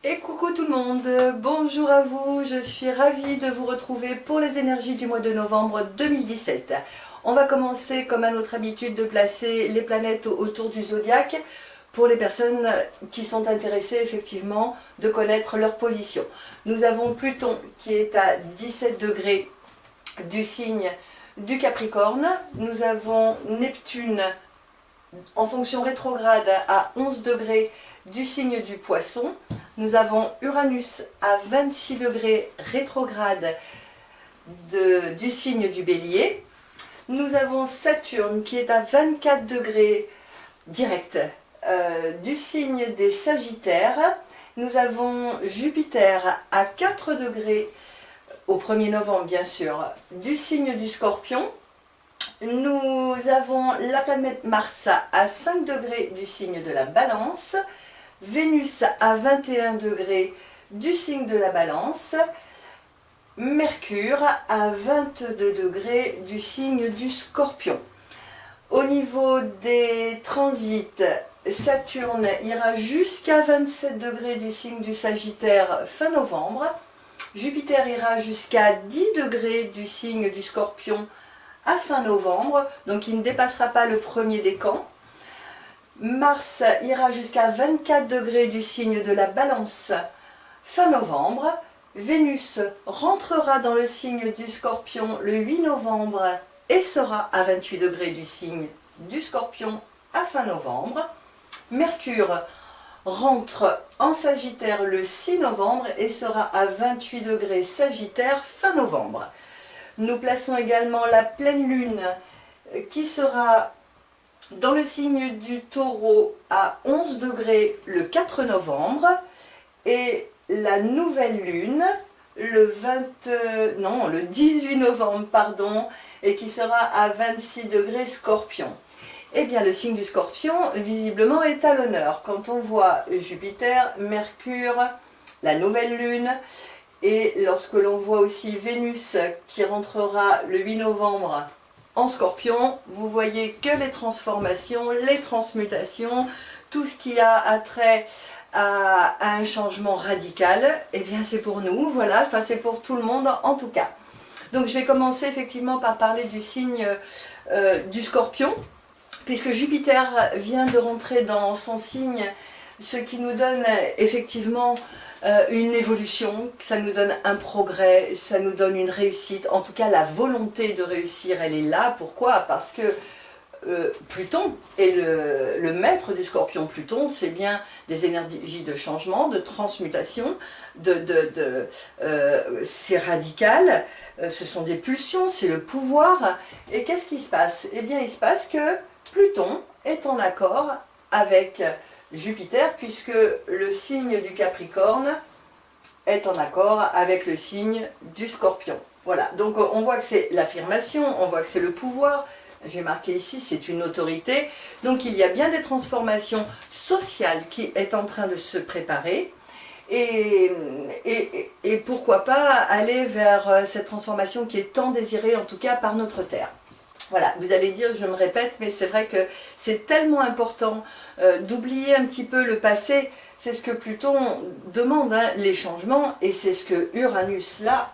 Et coucou tout le monde, bonjour à vous, je suis ravie de vous retrouver pour les énergies du mois de novembre 2017. On va commencer comme à notre habitude de placer les planètes autour du zodiaque pour les personnes qui sont intéressées effectivement de connaître leur position. Nous avons Pluton qui est à 17 degrés du signe du Capricorne, nous avons Neptune en fonction rétrograde à 11 degrés du signe du Poisson. Nous avons Uranus à 26 degrés rétrograde du signe du Bélier. Nous avons Saturne qui est à 24 degrés direct du signe des Sagittaires. Nous avons Jupiter à 4 degrés au 1er novembre bien sûr du signe du Scorpion. Nous avons la planète Mars à 5 degrés du signe de la Balance, Vénus à 21 degrés du signe de la Balance, Mercure à 22 degrés du signe du Scorpion. Au niveau des transits, Saturne ira jusqu'à 27 degrés du signe du Sagittaire fin novembre, Jupiter ira jusqu'à 10 degrés du signe du Scorpion à fin novembre, donc il ne dépassera pas le 1er décan. Mars ira jusqu'à 24 degrés du signe de la Balance fin novembre. Vénus rentrera dans le signe du Scorpion le 8 novembre et sera à 28 degrés du signe du Scorpion à fin novembre. Mercure rentre en Sagittaire le 6 novembre et sera à 28 degrés Sagittaire fin novembre. Nous plaçons également la pleine lune qui sera dans le signe du Taureau à 11 degrés le 4 novembre et la nouvelle lune le 18 novembre et qui sera à 26 degrés Scorpion. Eh bien le signe du Scorpion visiblement est à l'honneur quand on voit Jupiter, Mercure, la nouvelle lune. Et lorsque l'on voit aussi Vénus qui rentrera le 8 novembre en Scorpion, vous voyez que les transformations, les transmutations, tout ce qui a attrait à un changement radical, eh bien c'est pour nous, voilà, enfin c'est pour tout le monde en tout cas. Donc je vais commencer effectivement par parler du signe du Scorpion, puisque Jupiter vient de rentrer dans son signe, ce qui nous donne effectivement une évolution, ça nous donne un progrès, ça nous donne une réussite, en tout cas la volonté de réussir elle est là. Pourquoi? Parce que Pluton est le maître du Scorpion. Pluton c'est bien des énergies de changement, de transmutation, c'est radical, ce sont des pulsions, c'est le pouvoir. Et qu'est-ce qui se passe? Eh bien il se passe que Pluton est en accord avec Jupiter, puisque le signe du Capricorne est en accord avec le signe du Scorpion. Voilà, donc on voit que c'est l'affirmation, on voit que c'est le pouvoir. J'ai marqué ici, c'est une autorité. Donc il y a bien des transformations sociales qui est en train de se préparer. Et pourquoi pas aller vers cette transformation qui est tant désirée, en tout cas par notre Terre. Voilà, vous allez dire, je me répète, mais c'est vrai que c'est tellement important d'oublier un petit peu le passé. C'est ce que Pluton demande, hein, les changements, et c'est ce que Uranus, là,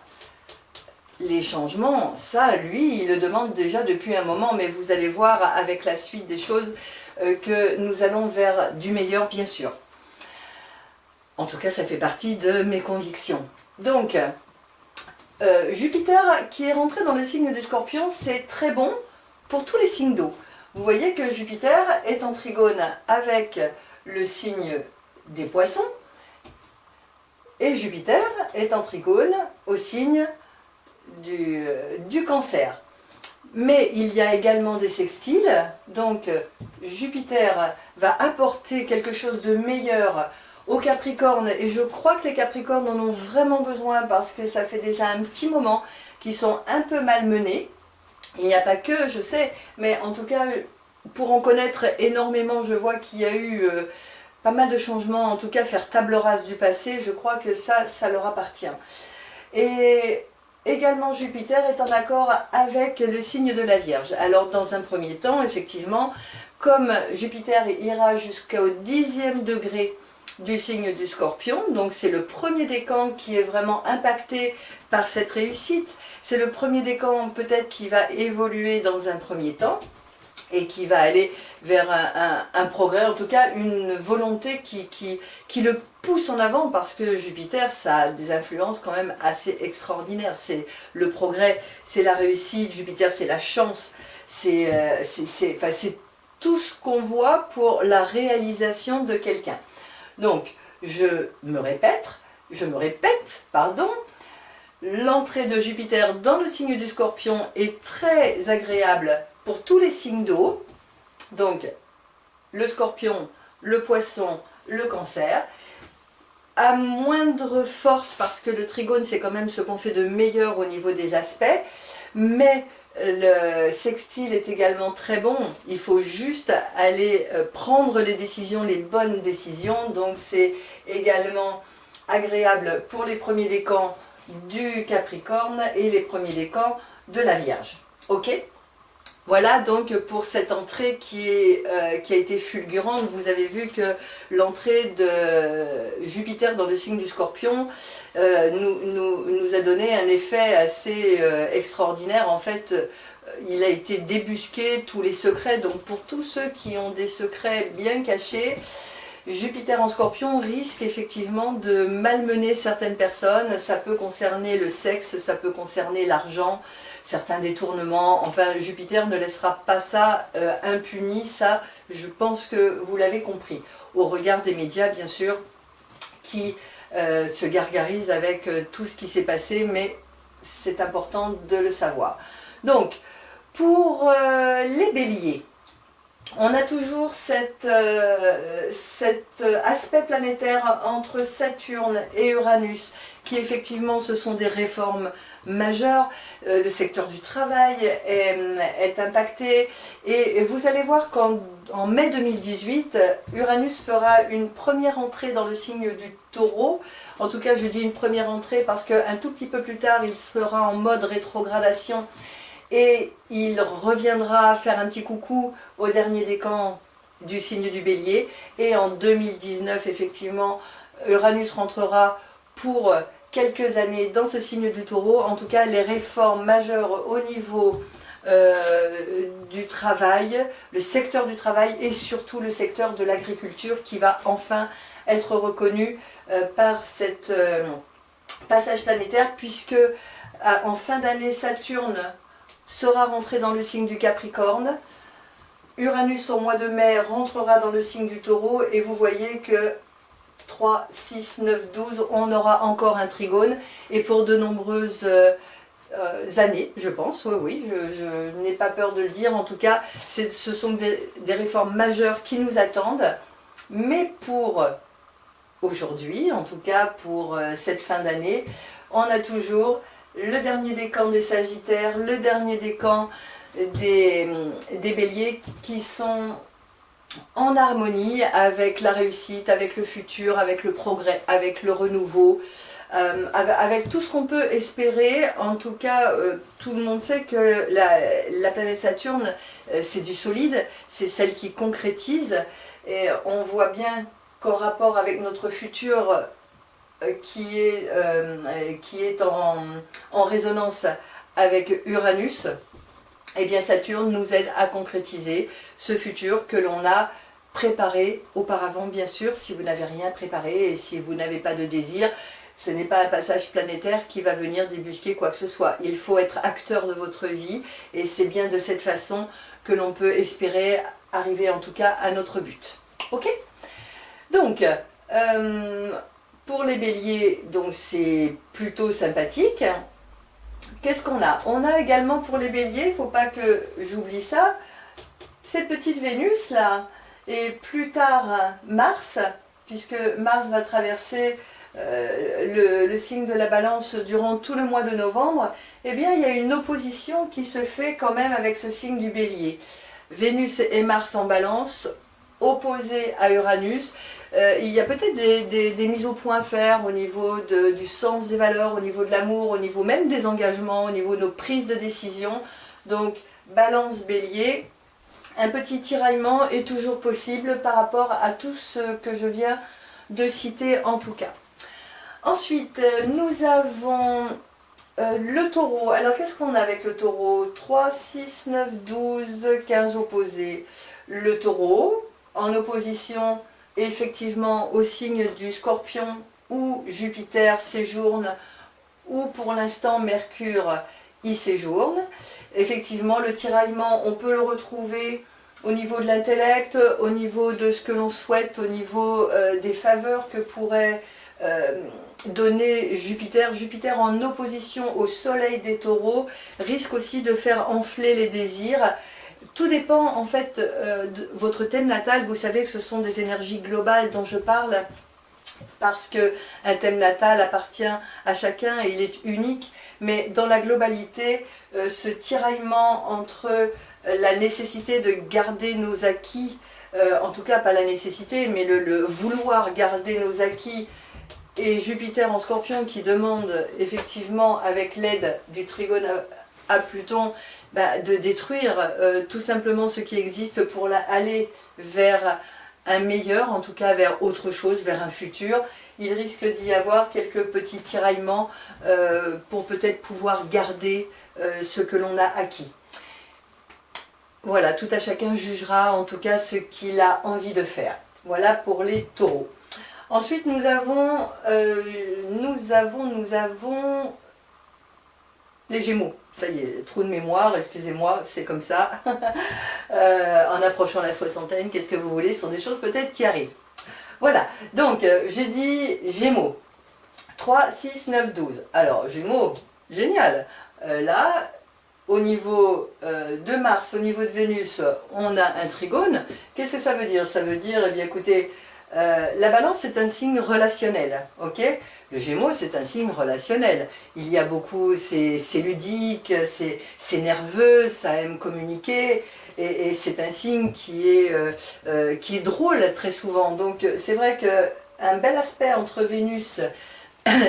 les changements, ça, lui, il le demande déjà depuis un moment, mais vous allez voir avec la suite des choses que nous allons vers du meilleur, bien sûr. En tout cas, ça fait partie de mes convictions. Donc, Jupiter qui est rentré dans le signe du Scorpion, c'est très bon pour tous les signes d'eau. Vous voyez que Jupiter est en trigone avec le signe des Poissons et Jupiter est en trigone au signe du Cancer. Mais il y a également des sextiles, donc Jupiter va apporter quelque chose de meilleur aux Capricornes, et je crois que les Capricornes en ont vraiment besoin parce que ça fait déjà un petit moment qu'ils sont un peu malmenés. Il n'y a pas que, je sais, mais en tout cas, pour en connaître énormément, je vois qu'il y a eu pas mal de changements, en tout cas faire table rase du passé, je crois que ça leur appartient. Et également Jupiter est en accord avec le signe de la Vierge. Alors dans un premier temps, effectivement, comme Jupiter ira jusqu'au 10e degré du signe du Scorpion, donc c'est le premier décan qui est vraiment impacté par cette réussite. C'est le premier décan peut-être qui va évoluer dans un premier temps et qui va aller vers un progrès, en tout cas une volonté qui le pousse en avant, parce que Jupiter, ça a des influences quand même assez extraordinaires. C'est le progrès, c'est la réussite, Jupiter c'est la chance, c'est tout ce qu'on voit pour la réalisation de quelqu'un. Donc, je me répète, pardon, l'entrée de Jupiter dans le signe du Scorpion est très agréable pour tous les signes d'eau, donc le Scorpion, le Poisson, le Cancer, à moindre force parce que le trigone c'est quand même ce qu'on fait de meilleur au niveau des aspects, mais le sextile est également très bon, il faut juste aller prendre les décisions, les bonnes décisions, donc c'est également agréable pour les premiers décans du Capricorne et les premiers décans de la Vierge. Ok ? Voilà donc pour cette entrée qui a été fulgurante. Vous avez vu que l'entrée de Jupiter dans le signe du Scorpion nous a donné un effet assez extraordinaire. En fait, il a été débusqué tous les secrets. Donc pour tous ceux qui ont des secrets bien cachés, Jupiter en Scorpion risque effectivement de malmener certaines personnes. Ça peut concerner le sexe, ça peut concerner l'argent, certains détournements. Enfin, Jupiter ne laissera pas ça impuni. Ça, je pense que vous l'avez compris. Au regard des médias, bien sûr, qui se gargarisent avec tout ce qui s'est passé, mais c'est important de le savoir. Donc, pour les béliers, on a toujours cet aspect planétaire entre Saturne et Uranus, qui effectivement ce sont des réformes majeures. Le secteur du travail est impacté, et vous allez voir qu'en mai 2018, Uranus fera une première entrée dans le signe du Taureau. En tout cas, je dis une première entrée parce qu'un tout petit peu plus tard, il sera en mode rétrogradation. Et il reviendra faire un petit coucou au dernier décan du signe du Bélier. Et en 2019, effectivement, Uranus rentrera pour quelques années dans ce signe du Taureau. En tout cas, les réformes majeures au niveau du travail, le secteur du travail et surtout le secteur de l'agriculture qui va enfin être reconnu par cette passage planétaire, puisque en fin d'année, Saturne sera rentré dans le signe du Capricorne. Uranus au mois de mai rentrera dans le signe du Taureau, et vous voyez que 3, 6, 9, 12, on aura encore un trigone, et pour de nombreuses années, je pense, oui, je n'ai pas peur de le dire. En tout cas, ce sont des réformes majeures qui nous attendent, mais pour aujourd'hui, en tout cas pour cette fin d'année, on a toujours le dernier décan des Sagittaires, le dernier décan des Béliers, qui sont en harmonie avec la réussite, avec le futur, avec le progrès, avec le renouveau, avec tout ce qu'on peut espérer. En tout cas, tout le monde sait que la planète Saturne, c'est du solide, c'est celle qui concrétise, et on voit bien qu'en rapport avec notre futur, qui est en résonance avec Uranus, eh bien Saturne nous aide à concrétiser ce futur que l'on a préparé auparavant, bien sûr. Si vous n'avez rien préparé et si vous n'avez pas de désir, ce n'est pas un passage planétaire qui va venir débusquer quoi que ce soit. Il faut être acteur de votre vie, et c'est bien de cette façon que l'on peut espérer arriver en tout cas à notre but. Ok ? Donc, pour les béliers, donc c'est plutôt sympathique. Qu'est-ce qu'on a? On a également pour les béliers, il ne faut pas que j'oublie ça, cette petite Vénus là, et plus tard Mars, puisque Mars va traverser le signe de la Balance durant tout le mois de novembre. Eh bien il y a une opposition qui se fait quand même avec ce signe du bélier. Vénus et Mars en Balance, opposés à Uranus. Il y a peut-être des mises au point à faire au niveau du sens des valeurs, au niveau de l'amour, au niveau même des engagements, au niveau de nos prises de décision. Donc Balance Bélier, un petit tiraillement est toujours possible par rapport à tout ce que je viens de citer en tout cas. Ensuite, nous avons le taureau. Alors qu'est-ce qu'on a avec le taureau? 3, 6, 9, 12, 15 opposés. Le taureau en opposition effectivement au signe du scorpion où Jupiter séjourne, où pour l'instant Mercure y séjourne. Effectivement, le tiraillement, on peut le retrouver au niveau de l'intellect, au niveau de ce que l'on souhaite, au niveau des faveurs que pourrait donner Jupiter. Jupiter en opposition au soleil des taureaux risque aussi de faire enfler les désirs. Tout dépend en fait de votre thème natal. Vous savez que ce sont des énergies globales dont je parle parce qu'un thème natal appartient à chacun et il est unique. Mais dans la globalité, ce tiraillement entre la nécessité de garder nos acquis, en tout cas pas la nécessité, mais le vouloir garder nos acquis, et Jupiter en Scorpion qui demande effectivement avec l'aide du trigone à Pluton de détruire tout simplement ce qui existe pour aller vers un meilleur, en tout cas vers autre chose, vers un futur. Il risque d'y avoir quelques petits tiraillements pour peut-être pouvoir garder ce que l'on a acquis. Voilà, tout à chacun jugera en tout cas ce qu'il a envie de faire. Voilà pour les taureaux. Ensuite, nous avons les Gémeaux. Ça y est, trou de mémoire, excusez-moi, c'est comme ça. En approchant la soixantaine, qu'est-ce que vous voulez, ce sont des choses peut-être qui arrivent. Voilà, donc j'ai dit Gémeaux. 3, 6, 9, 12. Alors, Gémeaux, génial. Là, au niveau de Mars, au niveau de Vénus, on a un trigone. Qu'est-ce que ça veut dire? Ça veut dire, eh bien écoutez, la balance est un signe relationnel, ok? Le Gémeaux c'est un signe relationnel. Il y a beaucoup, c'est ludique, c'est nerveux, ça aime communiquer, et c'est un signe qui est drôle très souvent. Donc c'est vrai qu'un bel aspect entre Vénus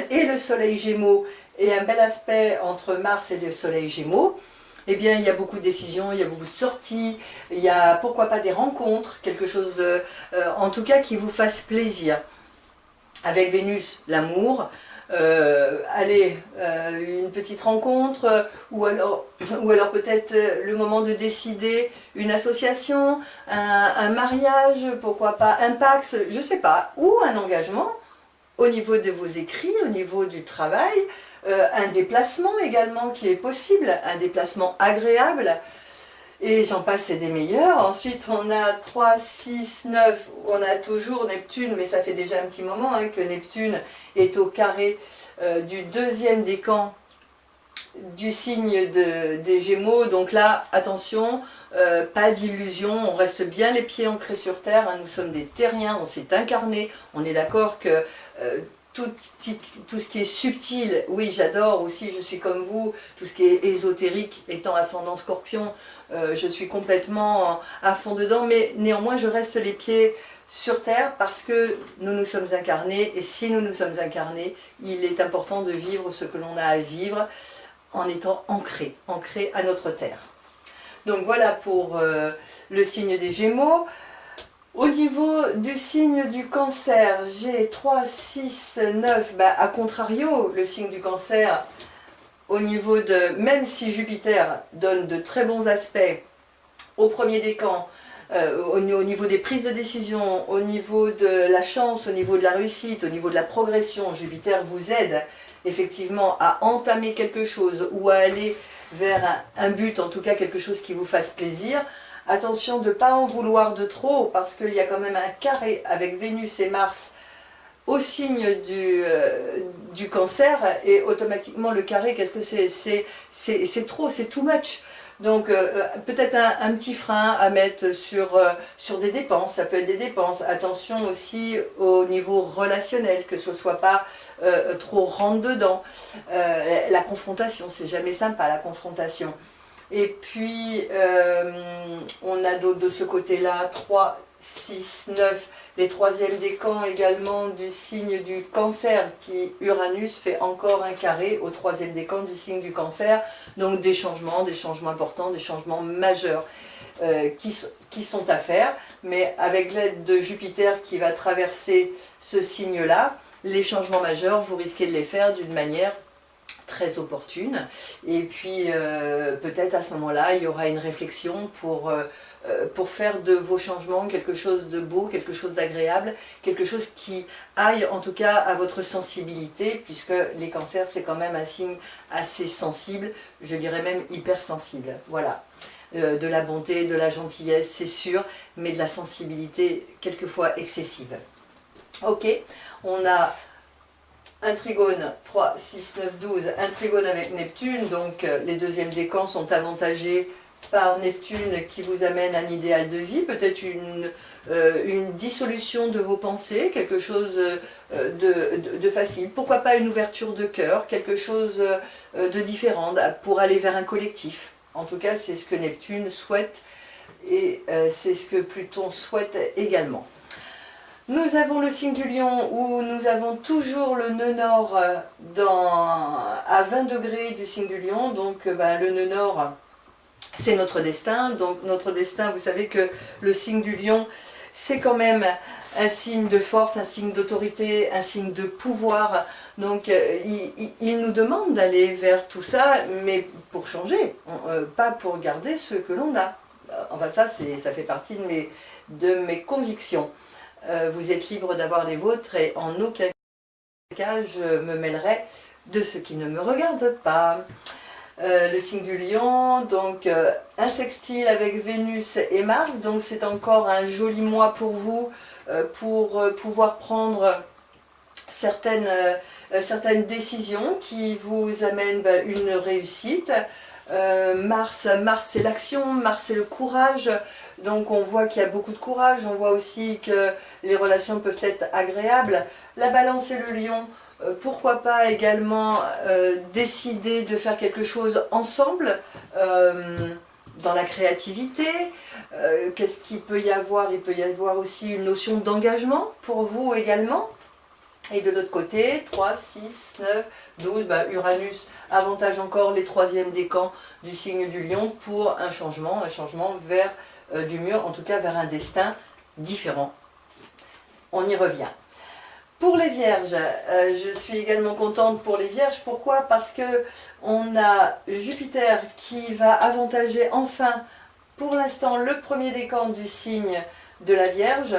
et le Soleil Gémeaux, et un bel aspect entre Mars et le Soleil Gémeaux, eh bien, il y a beaucoup de décisions, il y a beaucoup de sorties, il y a pourquoi pas des rencontres, quelque chose en tout cas qui vous fasse plaisir. Avec Vénus, l'amour, allez, une petite rencontre, ou alors peut-être le moment de décider une association, un mariage, pourquoi pas un Pax, je ne sais pas, ou un engagement au niveau de vos écrits, au niveau du travail. Un déplacement également qui est possible, un déplacement agréable, et j'en passe et des meilleurs. Ensuite on a 3, 6, 9, on a toujours Neptune, mais ça fait déjà un petit moment que Neptune est au carré du deuxième décan du signe des Gémeaux. Donc là, attention, pas d'illusion, on reste bien les pieds ancrés sur terre, nous sommes des terriens, on s'est incarné, on est d'accord que tout ce qui est subtil, oui j'adore aussi, je suis comme vous, tout ce qui est ésotérique, étant ascendant Scorpion, je suis complètement à fond dedans, mais néanmoins je reste les pieds sur terre parce que nous nous sommes incarnés, et si nous nous sommes incarnés, il est important de vivre ce que l'on a à vivre en étant ancré à notre terre. Donc voilà pour le signe des Gémeaux. Au niveau du signe du Cancer, j'ai 3, 6, 9, à contrario, le signe du Cancer, au niveau de, même si Jupiter donne de très bons aspects au premier décan, au niveau des prises de décision, au niveau de la chance, au niveau de la réussite, au niveau de la progression, Jupiter vous aide effectivement à entamer quelque chose ou à aller vers un but, en tout cas quelque chose qui vous fasse plaisir. Attention de ne pas en vouloir de trop, parce qu'il y a quand même un carré avec Vénus et Mars au signe du Cancer, et automatiquement le carré, qu'est-ce que c'est trop, c'est too much. Donc peut-être un petit frein à mettre sur des dépenses, ça peut être des dépenses. Attention aussi au niveau relationnel, que ce ne soit pas trop rentre dedans. La confrontation, c'est jamais sympa la confrontation. Et puis on a de ce côté-là 3, 6, 9, les troisièmes décans également du signe du Cancer, qui Uranus fait encore un carré au troisième décan du signe du Cancer, donc des changements importants, des changements majeurs qui sont à faire, mais avec l'aide de Jupiter qui va traverser ce signe-là, les changements majeurs, vous risquez de les faire d'une manière très opportune, et puis peut-être à ce moment-là il y aura une réflexion pour faire de vos changements quelque chose de beau, quelque chose d'agréable, quelque chose qui aille en tout cas à votre sensibilité, puisque les cancers c'est quand même un signe assez sensible, je dirais même hypersensible, voilà. De la bonté, de la gentillesse c'est sûr, mais de la sensibilité quelquefois excessive. Ok, on a un trigone 3, 6, 9, 12, un trigone avec Neptune, donc les deuxièmes décans sont avantagés par Neptune qui vous amène un idéal de vie, peut-être une dissolution de vos pensées, quelque chose de facile, pourquoi pas une ouverture de cœur, quelque chose de différent pour aller vers un collectif. En tout cas, c'est ce que Neptune souhaite et c'est ce que Pluton souhaite également. Nous avons le signe du Lion où nous avons toujours le nœud nord à 20 degrés du signe du Lion. Donc le nœud nord, c'est notre destin. Donc notre destin, vous savez que le signe du Lion, c'est quand même un signe de force, un signe d'autorité, un signe de pouvoir. Donc il nous demande d'aller vers tout ça, mais pour changer, pas pour garder ce que l'on a. Enfin ça fait partie de mes convictions. Vous êtes libre d'avoir les vôtres et en aucun cas je me mêlerai de ce qui ne me regarde pas. Le signe du Lion, donc un sextile avec Vénus et Mars, donc c'est encore un joli mois pour vous, pour pouvoir prendre certaines décisions qui vous amènent une réussite. Mars c'est l'action, Mars c'est le courage, donc on voit qu'il y a beaucoup de courage, on voit aussi que les relations peuvent être agréables. La Balance et le Lion, pourquoi pas également décider de faire quelque chose ensemble dans la créativité. Qu'est-ce qu'il peut y avoir? Il peut y avoir aussi une notion d'engagement pour vous également. Et de l'autre côté, 3, 6, 9, 12, Uranus avantage encore les troisièmes décans du signe du Lion pour un changement vers du mieux, en tout cas vers un destin différent. On y revient. Pour les Vierges, je suis également contente pour les Vierges. Pourquoi? Parce que on a Jupiter qui va avantager enfin, pour l'instant, le premier décan du signe de la Vierge.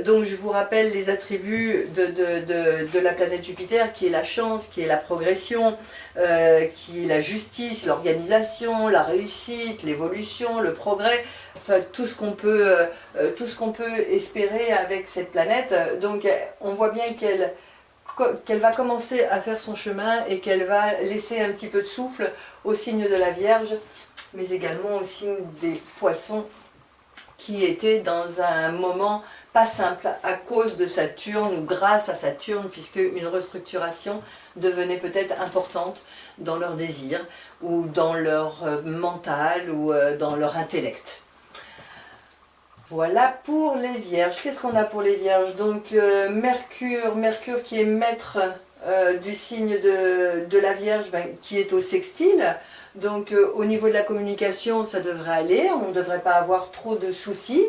Donc je vous rappelle les attributs de la planète Jupiter, qui est la chance, qui est la progression, qui est la justice, l'organisation, la réussite, l'évolution, le progrès, enfin tout ce qu'on peut espérer avec cette planète. Donc on voit bien qu'elle va commencer à faire son chemin et qu'elle va laisser un petit peu de souffle au signe de la Vierge, mais également au signe des Poissons, qui était dans un moment pas simple à cause de Saturne ou grâce à Saturne, puisque une restructuration devenait peut-être importante dans leur désir ou dans leur mental ou dans leur intellect. Voilà pour les Vierges. Qu'est-ce qu'on a pour les Vierges? Donc Mercure qui est maître du signe de la Vierge, qui est au sextile. Donc au niveau de la communication, ça devrait aller, on ne devrait pas avoir trop de soucis.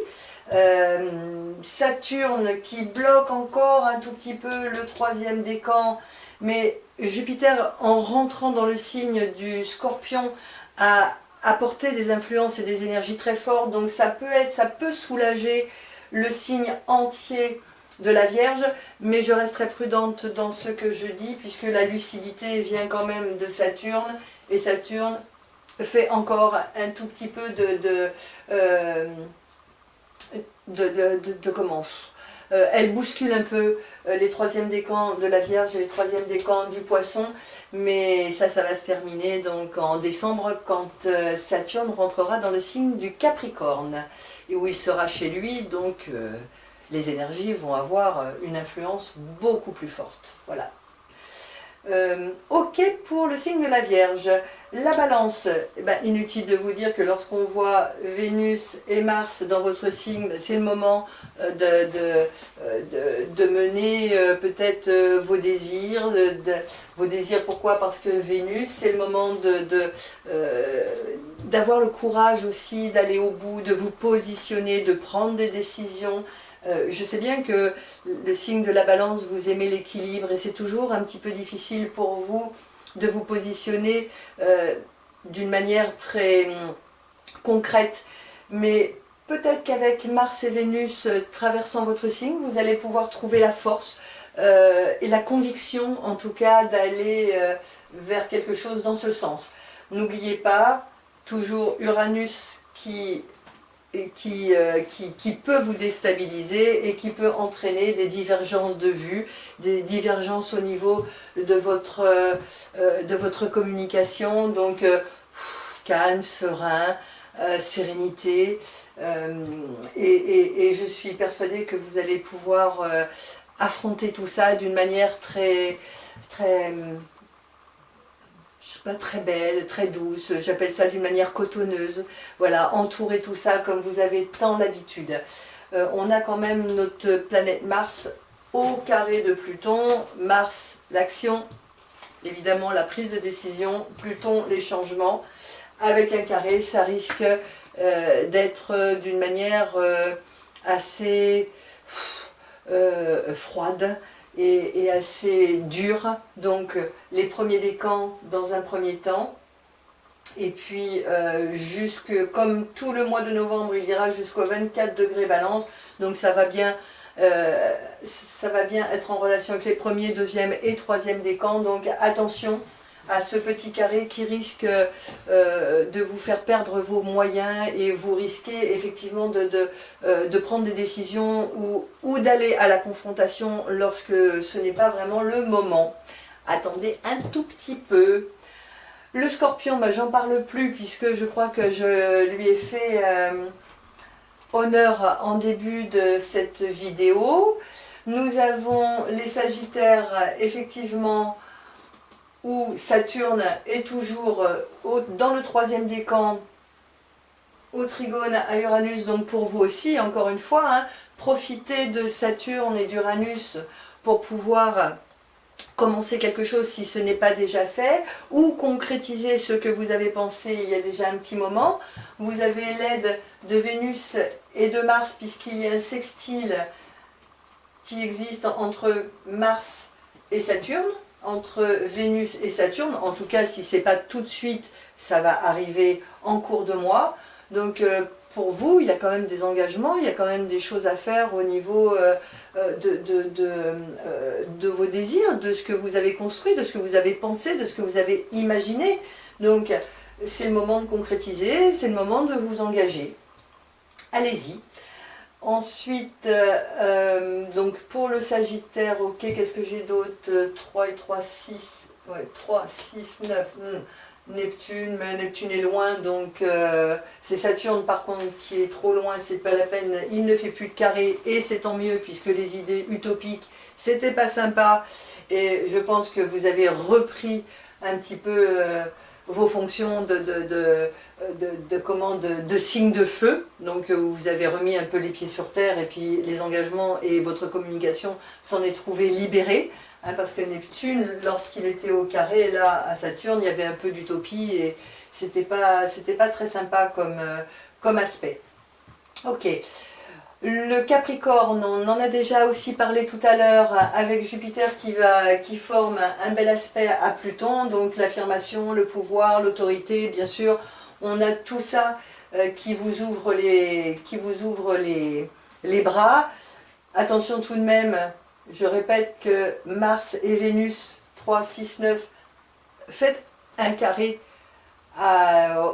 Saturne qui bloque encore un tout petit peu le troisième décan, mais Jupiter, en rentrant dans le signe du Scorpion, a apporté des influences et des énergies très fortes, donc ça peut soulager le signe entier de la Vierge, mais je resterai prudente dans ce que je dis, puisque la lucidité vient quand même de Saturne, et Saturne fait encore un tout petit peu comment elle bouscule un peu les troisièmes décans de la Vierge et les troisièmes décans du Poisson, mais ça va se terminer donc en décembre, quand Saturne rentrera dans le signe du Capricorne, et où il sera chez lui, donc les énergies vont avoir une influence beaucoup plus forte. Voilà. Ok pour le signe de la Vierge. La Balance, eh ben, inutile de vous dire que lorsqu'on voit Vénus et Mars dans votre signe, c'est le moment de mener peut-être vos désirs. Vos désirs, pourquoi? Parce que Vénus, c'est le moment d'avoir le courage aussi d'aller au bout, de vous positionner, de prendre des décisions. Je sais bien que le signe de la Balance, vous aimez l'équilibre et c'est toujours un petit peu difficile pour vous de vous positionner d'une manière très concrète. Mais peut-être qu'avec Mars et Vénus traversant votre signe, vous allez pouvoir trouver la force et la conviction, en tout cas, d'aller vers quelque chose dans ce sens. N'oubliez pas, toujours Uranus qui peut vous déstabiliser et qui peut entraîner des divergences de vues, des divergences au niveau de votre communication. Donc, calme, serein, sérénité. Et je suis persuadée que vous allez pouvoir affronter tout ça d'une manière très je sais pas, très belle, très douce, j'appelle ça d'une manière cotonneuse. Voilà, entourer tout ça comme vous avez tant l'habitude. On a quand même notre planète Mars au carré de Pluton. Mars, l'action, évidemment la prise de décision. Pluton, les changements. Avec un carré, ça risque d'être d'une manière assez froide et assez dur. Donc les premiers décans dans un premier temps, et puis comme tout le mois de novembre, il ira jusqu'au 24 degrés Balance, donc ça va bien être en relation avec les premiers, deuxième et troisième décans. Donc attention à ce petit carré qui risque de vous faire perdre vos moyens et vous risquez effectivement de prendre des décisions ou d'aller à la confrontation lorsque ce n'est pas vraiment le moment. Attendez un tout petit peu. Le Scorpion, ben, j'en parle plus puisque je crois que je lui ai fait honneur en début de cette vidéo. Nous avons les Sagittaires, effectivement, où Saturne est toujours dans le troisième décan, au trigone à Uranus, donc pour vous aussi, encore une fois, hein, profitez de Saturne et d'Uranus pour pouvoir commencer quelque chose si ce n'est pas déjà fait, ou concrétiser ce que vous avez pensé il y a déjà un petit moment. Vous avez l'aide de Vénus et de Mars, puisqu'il y a un sextile qui existe entre Mars et Saturne, entre Vénus et Saturne. En tout cas, si ce n'est pas tout de suite, ça va arriver en cours de mois. Donc pour vous, il y a quand même des engagements, il y a quand même des choses à faire au niveau de vos désirs, de ce que vous avez construit, de ce que vous avez pensé, de ce que vous avez imaginé. Donc c'est le moment de concrétiser, c'est le moment de vous engager. Allez-y. Ensuite, donc pour le Sagittaire, ok, qu'est-ce que j'ai d'autre? 3 et 3, 6, ouais, 3, 6, 9, Neptune, mais Neptune est loin, donc c'est Saturne par contre qui est trop loin, c'est pas la peine, il ne fait plus de carré, et c'est tant mieux, puisque les idées utopiques, c'était pas sympa, et je pense que vous avez repris un petit peu vos fonctions de signe de feu, donc vous avez remis un peu les pieds sur terre, et puis les engagements et votre communication s'en est trouvé libérés, hein, parce que Neptune, lorsqu'il était au carré, là, à Saturne, il y avait un peu d'utopie, et c'était pas très sympa comme aspect. Ok. Le Capricorne, on en a déjà aussi parlé tout à l'heure, avec Jupiter qui forme un bel aspect à Pluton, donc l'affirmation, le pouvoir, l'autorité, bien sûr. On a tout ça qui vous ouvre les bras. Attention tout de même, je répète que Mars et Vénus, 3, 6, 9, faites un carré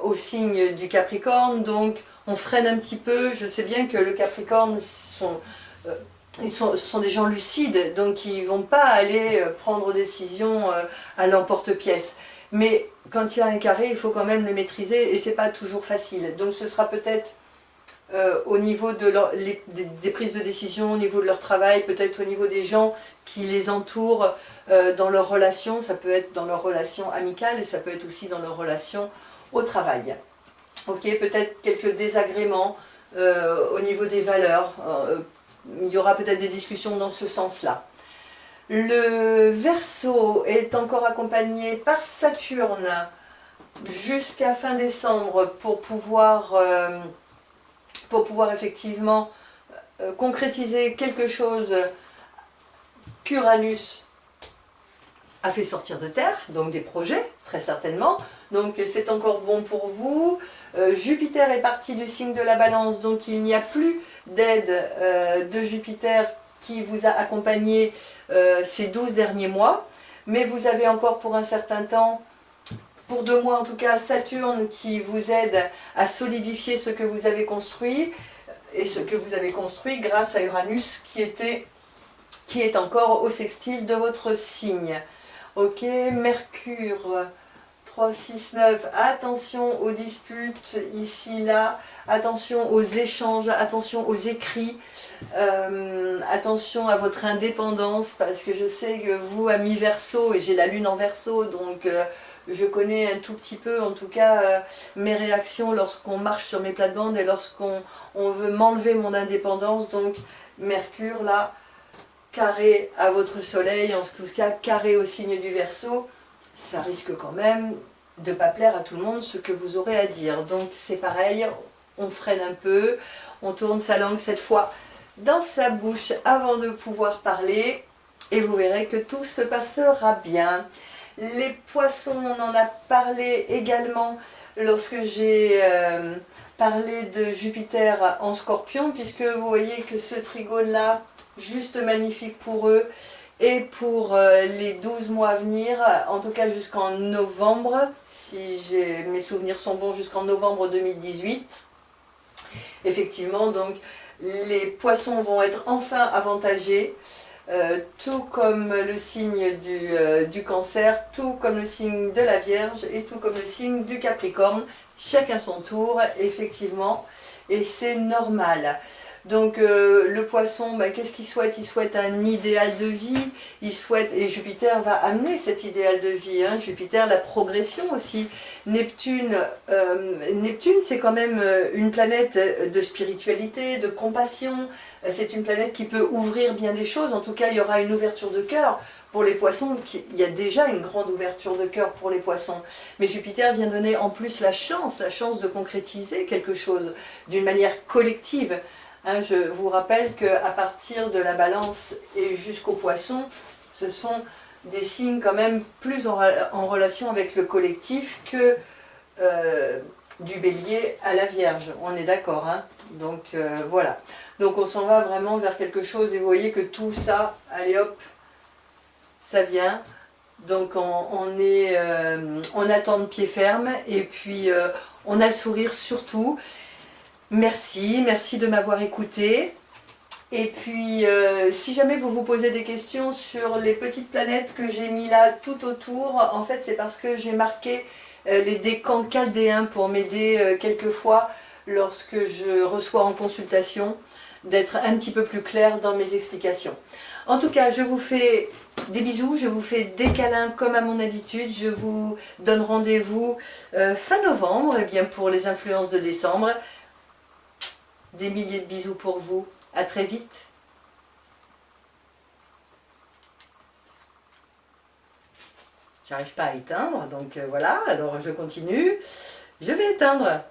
au signe du Capricorne, donc on freine un petit peu. Je sais bien que le Capricorne sont des gens lucides, donc ils ne vont pas aller prendre des décisions à l'emporte-pièce. Mais quand il y a un carré, il faut quand même le maîtriser, et c'est pas toujours facile. Donc ce sera peut-être au niveau de des prises de décision, au niveau de leur travail, peut-être au niveau des gens qui les entourent dans leurs relations. Ça peut être dans leurs relations amicales et ça peut être aussi dans leurs relations au travail. Ok, peut-être quelques désagréments au niveau des valeurs. Il y aura peut-être des discussions dans ce sens-là. Le Verseau est encore accompagné par Saturne jusqu'à fin décembre pour pouvoir effectivement concrétiser quelque chose qu'Uranus a fait sortir de terre, donc des projets, très certainement. Donc c'est encore bon pour vous. Jupiter est parti du signe de la Balance, donc il n'y a plus d'aide de Jupiter qui vous a accompagné ces 12 derniers mois. Mais vous avez encore pour un certain temps, pour 2 mois en tout cas, Saturne qui vous aide à solidifier ce que vous avez construit, et ce que vous avez construit grâce à Uranus qui est encore au sextile de votre signe. Ok, Mercure, 3, 6, 9, attention aux disputes ici, là, attention aux échanges, attention aux écrits, attention à votre indépendance, parce que je sais que vous, amis Verseau, et j'ai la lune en Verseau, donc je connais un tout petit peu, en tout cas, mes réactions lorsqu'on marche sur mes plates-bandes et lorsqu'on veut m'enlever mon indépendance. Donc Mercure, là, carré à votre soleil, en tout cas carré au signe du Verseau, ça risque quand même de ne pas plaire à tout le monde ce que vous aurez à dire. Donc c'est pareil, on freine un peu, on tourne sa langue cette fois dans sa bouche avant de pouvoir parler, et vous verrez que tout se passera bien. Les poissons, on en a parlé également lorsque j'ai parlé de Jupiter en Scorpion, puisque vous voyez que ce trigone-là, juste magnifique pour eux et pour les 12 mois à venir, en tout cas jusqu'en novembre, si mes souvenirs sont bons, jusqu'en novembre 2018. Effectivement, donc les poissons vont être enfin avantagés, tout comme le signe du Cancer, tout comme le signe de la Vierge et tout comme le signe du Capricorne, chacun son tour, effectivement, et c'est normal. Donc le poisson, qu'est-ce qu'il souhaite? Il souhaite un idéal de vie, il souhaite, et Jupiter va amener cet idéal de vie, hein. Jupiter, la progression aussi. Neptune, c'est quand même une planète de spiritualité, de compassion, c'est une planète qui peut ouvrir bien des choses, en tout cas il y aura une ouverture de cœur. Pour les poissons, il y a déjà une grande ouverture de cœur pour les poissons. Mais Jupiter vient donner en plus la chance de concrétiser quelque chose d'une manière collective. Hein, je vous rappelle qu'à partir de la Balance et jusqu'au Poisson, ce sont des signes quand même plus en relation avec le collectif que du Bélier à la Vierge. On est d'accord, hein? Donc voilà. Donc on s'en va vraiment vers quelque chose, et vous voyez que tout ça, allez hop, ça vient. Donc on attend de pied ferme, et puis on a le sourire surtout. Merci de m'avoir écouté. Et puis, si jamais vous vous posez des questions sur les petites planètes que j'ai mis là tout autour, en fait c'est parce que j'ai marqué les décans chaldéens pour m'aider quelquefois lorsque je reçois en consultation, d'être un petit peu plus clair dans mes explications. En tout cas, je vous fais des bisous, je vous fais des câlins comme à mon habitude. Je vous donne rendez-vous fin novembre, et bien pour les influences de décembre. Des milliers de bisous pour vous. À très vite. J'arrive pas à éteindre, donc voilà, alors je continue. Je vais éteindre.